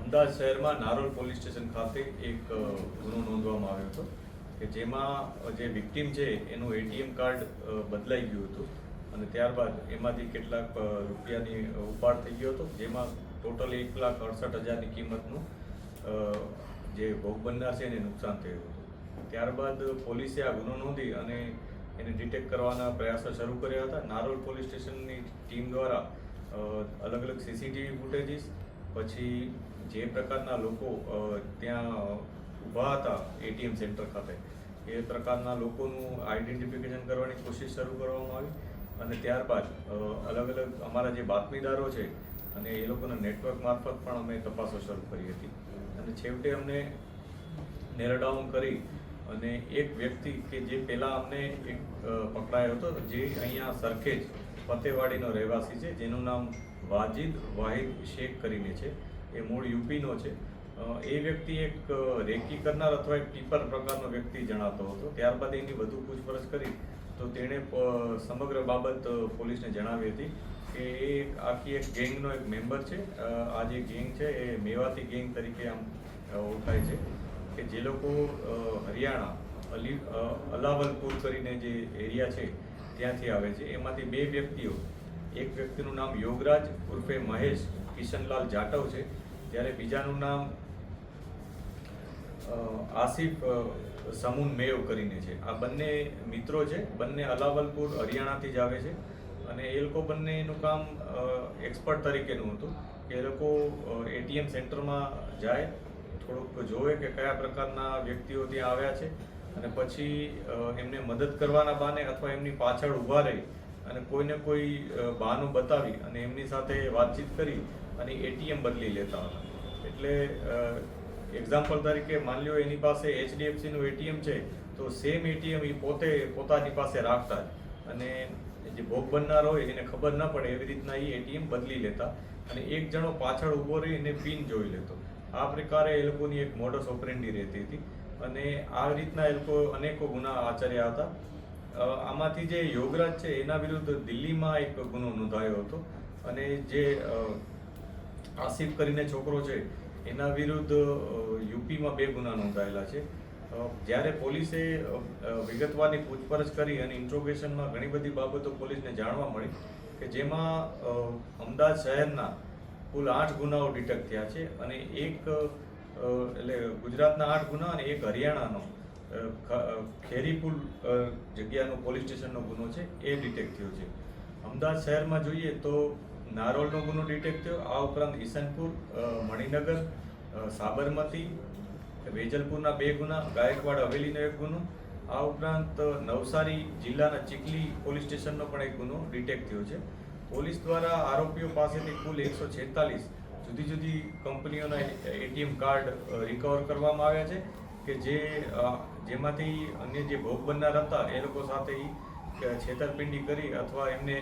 અમદાવાદ શહેરમાં Narol police station ખાતે એક ગુનો નોંધવામાં આવ્યો હતો કે જેમાં જે વિક્ટીમ છે એનું એટીએમ કાર્ડ બદલાઈ ગયું હતું અને ત્યારબાદ એમાંથી કેટલાક રૂપિયાની ઉપાડ થઈ ગયો હતો, જેમાં ટોટલ 1,68,000ની કિંમતનું જે ભોગ બનનાર છે એને નુકસાન થયું હતું. ત્યારબાદ પોલીસે આ ગુનો નોંધી અને એને ડિટેક્ટ કરવાના પ્રયાસો શરૂ કર્યા હતા. નારોલ પોલીસ સ્ટેશનની ટીમ દ્વારા અલગ અલગ સીસીટીવી ફૂટેજીસ, પછી જે પ્રકારના લોકો ત્યાં ઊભા હતા એટીએમ સેન્ટર ખાતે એ પ્રકારના લોકોનું આઈડેન્ટિફિકેશન કરવાની કોશિશ શરૂ કરવામાં આવી અને ત્યારબાદ અલગ અલગ અમારા જે બાતમીદારો છે અને એ લોકોના નેટવર્ક મારફત પણ અમે તપાસો શરૂ કરી હતી અને છેવટે અમને નેરો ડાઉન કરી અને એક વ્યક્તિ કે જે પહેલાં અમને એક પકડાયો હતો, જે અહીંયા સરખેજ ફતેવાડીનો રહેવાસી છે, જેનું નામ વાજીદ વાહિદ શેખ કરીને છે, એ મૂળ યુપીનો છે. એ વ્યક્તિ એક રેકી કરનાર અથવા એક ટીપર પ્રકારનો વ્યક્તિ જણાતો હતો. ત્યારબાદ એની વધુ પૂછપરછ કરી તો તેણે સમગ્ર બાબત પોલીસને જણાવી હતી કે એ આખી એક ગેંગનો એક મેમ્બર છે. આ જે ગેંગ છે એ મેવાતી ગેંગ તરીકે આમ ઓળખાય છે કે જે લોકો હરિયાણા અલાવલપુર કરીને જે એરિયા છે ત્યાંથી આવે છે. એમાંથી બે વ્યક્તિઓ, એક વ્યક્તિનું નામ યોગરાજ ઉર્ફે મહેશ કિશનલાલ જાટવ છે, જ્યારે બીજાનું નામ આસિફ સમૂન મેવ કરીને છે. આ બંને મિત્રો છે, બંને અલાવલપુર હરિયાણાથી જ આવે છે અને એ લોકો બંનેનું કામ એક્સપર્ટ તરીકેનું હતું કે એ લોકો એટીએમ સેન્ટરમાં જાય, થોડુંક જોવે કે કયા પ્રકારના વ્યક્તિઓ ત્યાં આવ્યા છે અને પછી એમને મદદ કરવાના બહાને અથવા એમની પાછળ ઊભા રહી અને કોઈને કોઈ બહાનું બતાવી અને એમની સાથે વાતચીત કરી અને એટીએમ બદલી લેતા હતા. એટલે એક્ઝામ્પલ તરીકે માની લો એની પાસે HDFCનું એટીએમ છે તો સેમ એટીએમ એ પોતે પોતાની પાસે રાખતા અને જે ભોગ બનનાર હોય એને ખબર ન પડે એવી રીતના એ એટીએમ બદલી લેતા અને એક જણો પાછળ ઊભો રહી એને પિન જોઈ લેતો. આ પ્રકારે એ લોકોની એક મોડસ ઓપરેન્ડી રહેતી હતી અને આ રીતના એ લોકો અનેકો ગુના આચર્યા હતા. આમાંથી જે યોગરાજ છે એના વિરુદ્ધ દિલ્હીમાં એક ગુનો નોંધાયો હતો અને જે આસિફ કરીને છોકરો છે એના વિરુદ્ધ યુપીમાં 2 ગુના નોંધાયેલા છે. જ્યારે પોલીસે વિગતવારની પૂછપરછ કરી અને ઇન્ટ્રોગેશનમાં ઘણી બધી બાબતો પોલીસને જાણવા મળી કે જેમાં અમદાવાદ શહેરના કુલ 8 ગુનાઓ ડિટેક્ટ થયા છે અને એક એટલે ગુજરાતના 8 ગુના અને એક હરિયાણાનો ખેરીપુર જગ્યાનો પોલીસ સ્ટેશનનો ગુનો છે એ ડિટેક્ટ થયો છે. અમદાવાદ શહેરમાં જોઈએ તો નારોલનો ગુનો ડિટેક્ટ થયો. આ ઉપરાંત ઈસનપુર, મણિનગર, સાબરમતી, વેજલપુરના 2 ગુના, ગાયકવાડ હવેલીનો 1 ગુનો, આ ઉપરાંત નવસારી જિલ્લાના ચીખલી પોલીસ સ્ટેશનનો પણ 1 ગુનો ડિટેક્ટ થયો છે. પોલીસ દ્વારા આરોપીઓ પાસેથી કુલ 146 જુદી જુદી કંપનીઓના એટીએમ કાર્ડ રિકવર કરવામાં આવ્યા છે કે જેમાંથી અન્ય જે ભોગ બનનાર હતા એ લોકો સાથે છેતરપિંડી કરી અથવા એમને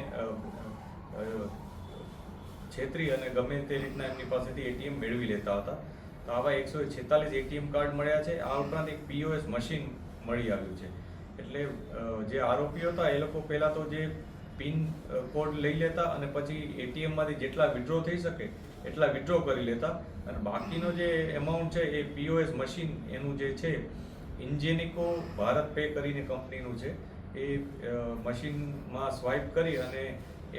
છેતરી અને ગમે તે રીતના એમની પાસેથી એટીએમ મેળવી લેતા હતા. તો આવા 146 એટીએમ કાર્ડ મળ્યા છે. આ ઉપરાંત એક POS મશીન મળી આવ્યું છે. એટલે જે આરોપીઓ હતા એ લોકો પહેલાં તો જે પિન કોડ લઈ લેતા અને પછી એટીએમમાંથી જેટલા વિડ્રો થઈ શકે એટલા વિડ્રો કરી લેતા અને બાકીનો જે એમાઉન્ટ છે એ POS મશીન એનું જે છે ઇન્જેનિકો ભારત પે કરીને કંપનીનું છે, એ મશીનમાં સ્વાઇપ કરી અને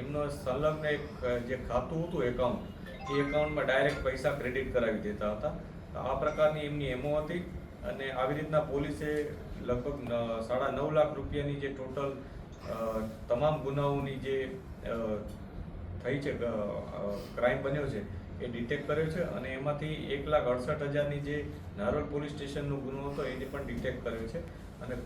એમનો સંલગ્ન એક જે ખાતું હતું એકાઉન્ટ, એ એકાઉન્ટમાં ડાયરેક્ટ પૈસા ક્રેડિટ કરાવી દેતા હતા. આ પ્રકારની એમની એમો હતી અને આવી રીતના પોલીસે લગભગ 9.5 લાખ રૂપિયાની જે ટોટલ તમામ ગુનાઓની જે થઈ છે, ક્રાઇમ બન્યો છે એ ડિટેક્ટ કર્યો છે અને એમાંથી 1,68,000ની જે નારોલ પોલીસ સ્ટેશનનો ગુનો હતો એને પણ ડિટેક્ટ કર્યો છે અને